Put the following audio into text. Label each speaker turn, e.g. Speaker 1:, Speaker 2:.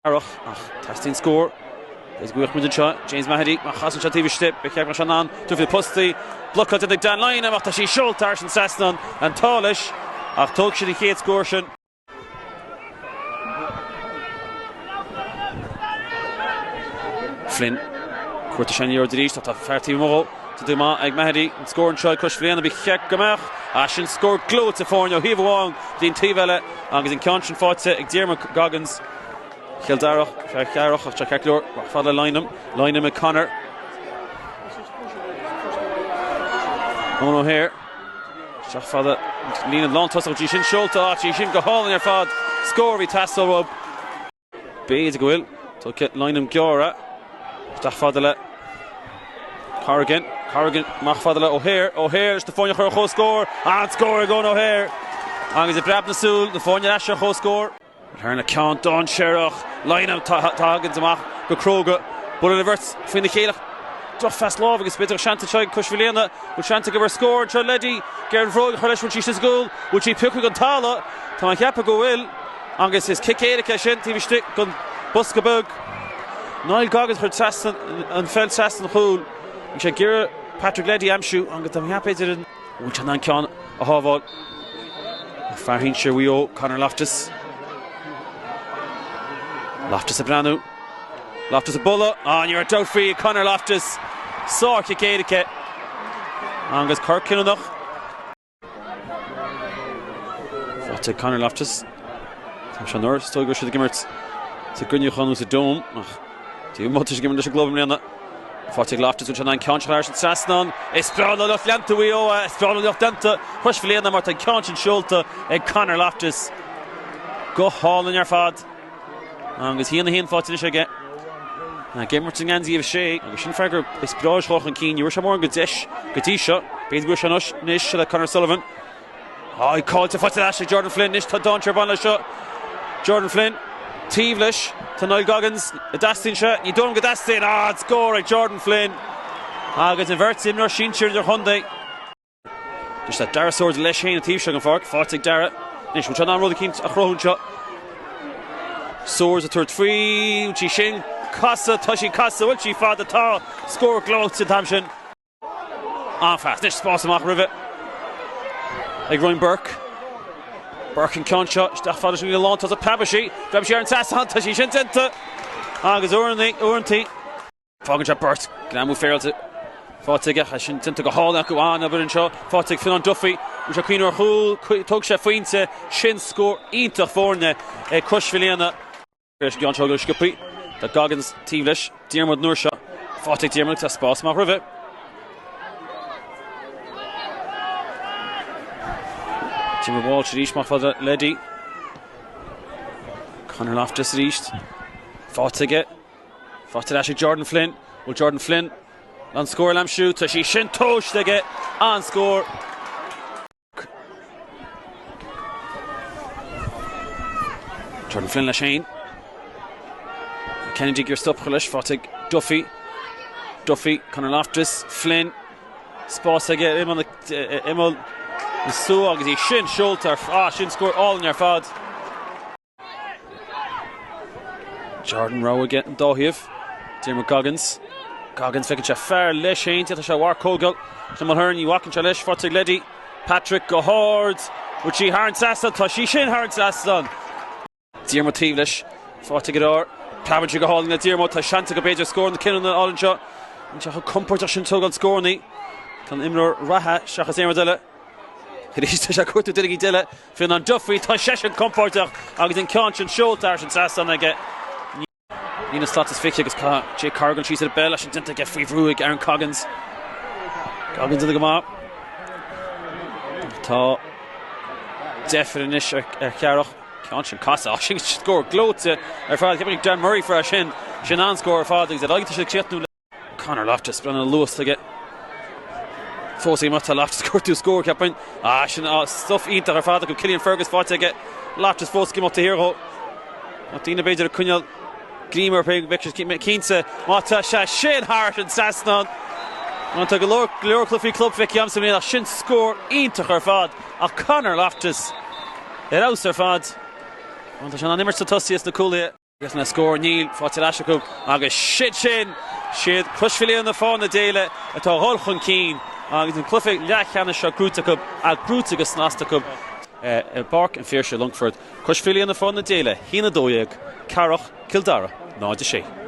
Speaker 1: Caragh, testing score. There's Buaicphointí, James Maigh, Machas and Seinnteoir TG4, Cheannais, Tufi Pusti, Blocked at the down line, and after she Schultars and Sasnon and Talish, Tog she the Kate Scorshin. Flynn, Seinnteoir TG4, that's a fair team mobile. To do Maigh, and score and try Crossmolina and be Caragh. Ashen score glow to Forno, Hiva Wong, Dean Tivella, and is in conscience fought to Idirmheánach Goggins. Kildare, féiceáil, clár, Father line him with Connor. Here. Father leaning long toss of Gishin Schulta, Gishin go hall in your fad. Score we tassel up. Bees go will. So get line him Dara. Father Caragh, Mach Father O'Hare, is the Fonya Khor score. And score going O'Hare. And he's a Brab Nasul, the Fonya Asher Khor score. Return a count on Ceárach, line out Haggins and Maigh, go Croga, but it reverts between the Ceárach. Drop fast love against Peile, Shanty try Crossmolina, will Shanty give her score, try Leddy, Garen Frog, Chluiche, which she's goal, which she pick on Tala, Tama Kappa go will, Angus his kick Erika, Seinnteoir stick, gun Buskabug, Niall Goggins heard Sasson and fell Sasson Hole, and she Gira Patrick Leddy Amshu, Angus Tama Kappa did it, which and then Kian a Havol, Farhin Sherwio, Connor Loftus. Loftus a Branu, Loftus a Bulla, and you're a doubt free, Connor Loftus, Sor Kikadike, Angus Kirk Kinnach. Fought Connor Loftus, Shanor, still go to the Gimmert, to Gunnychan with a dome, to Mottish Gimmert, the Global Rihanna. Fought Loftus, which and Conchlar and Sasnon, Esprano of Lanta, Esprano of Denta, Crossmolina, Martin Conch and Schulta, and Connor Loftus. Go hall in your fad. Angus he and the hand fought to the again. Gamerton Ganzi of Shay, Shin Farger, Esproj Hoch and Keen, you wish more good dish, Gatisha, Bates Bush and Nish, Connor Sullivan. Oh, he called to fight to Ashley, Jordan Flynn, Nish to Don Cherbonla shot. Jordan Flynn, Tivlish to Niall Goggins, a Dastin shot, you don't get Dastin, it's score right, Jordan Flynn. Agus inverts him, nor Seinnteoir their Hyundai. Just that Dara swords Lesh Hain and Tivlish and Fork, fought Dara, Nish, which on roll the Keen, a Crohun shot. Swords a third free, Uchi Shin, Casa, Toshi Casa, will she fought the tall, score glow to Tamshin. Fast, Nish Spórt Maigh Rivet. Like Ryan Burke and Concha, Stafford is going to launch to Pabashi, and Sasson, Toshi Shin Tenta. Agus Uranti, Foggin shot Burt, can move Farrell to fought to get, I shouldn't tend to go hall, now go on, but in show, fought to Fionn Duffy, which are Queen or Hull, Buaicphointí, Shin score, Inter Forne, Crossmolina. John Chogle Scuppy, the Goggins, Tivlish, Diarmid Nursha, Fought Diarmid to Spórt Maigh Rivet. Jimmy Walsh reached Maigh Father Leddy. Connor Loftus reached. Fought to get. Fought to actually Jordan Flynn. Well, Jordan Flynn on score lamb shoot to she Shintosh to get on score. Jordan Flynn Lashane. Kennedy gear stop Chluiche, Fought Duffy, Connor Loftus, Flynn, Spórt to get him on the so agus he Shin Schulter, Shin score all in your fad. Jordan Rowe again, Dohiv, Diarmid Goggins feckin' a fair Lesh Hain, Tita Shawar Kogel, Mulhern, you walking Chalish, Fought Leddy, Patrick Gohard, which he Harn Sasson, Toshi Shin Harn Sasson. Diarmid Tivlish, Fought to get over. Cabin go hauling the Diarmid, Shanty go Beja scoring the Kinnon all in shot. And Shah comfort Shin Togel scoring. Can Imror Raha, Shachas Emadilla. It is to Shakur to Dilligi Dilla. Fionn Duffy, Session comfort. Agus in Conch and Schultars and Sasson again. Nina Slottis Fick against Jay Caragh, she's at a bell. I should get free Ruig, Aaron Coggins in the Gama. Tá definite Caragh. Conch and Casa, she score glow to her father. Keeping Dan Murray for a Shin on score her father. He said, I think to Connor Loftus, running Lewis to get. Forcing him to Loftus score, keeping. Stuff eat to her father. Killian Fergus fought to get Loftus forced him up to hero. Dina Beja Kunyal. Gleamer playing victors keep Keensa Mata Shin Hart and Sasnon on to Glor Cliffy Club Vic Yamson Shin score into her fad a Connor Loftus it out her fad on to Shannon Nimmer Tussius the Cooley Yes, na score Neil Fáilte agus shit sin siad Mhaoilíona-1-12 Deel atá holchun cín agus an clufic Leath seo grútacub a grútagus nástacub barc an fíorse Longford Mhaoilíona-1-12 hína dóiag Caragh Kildare 9-6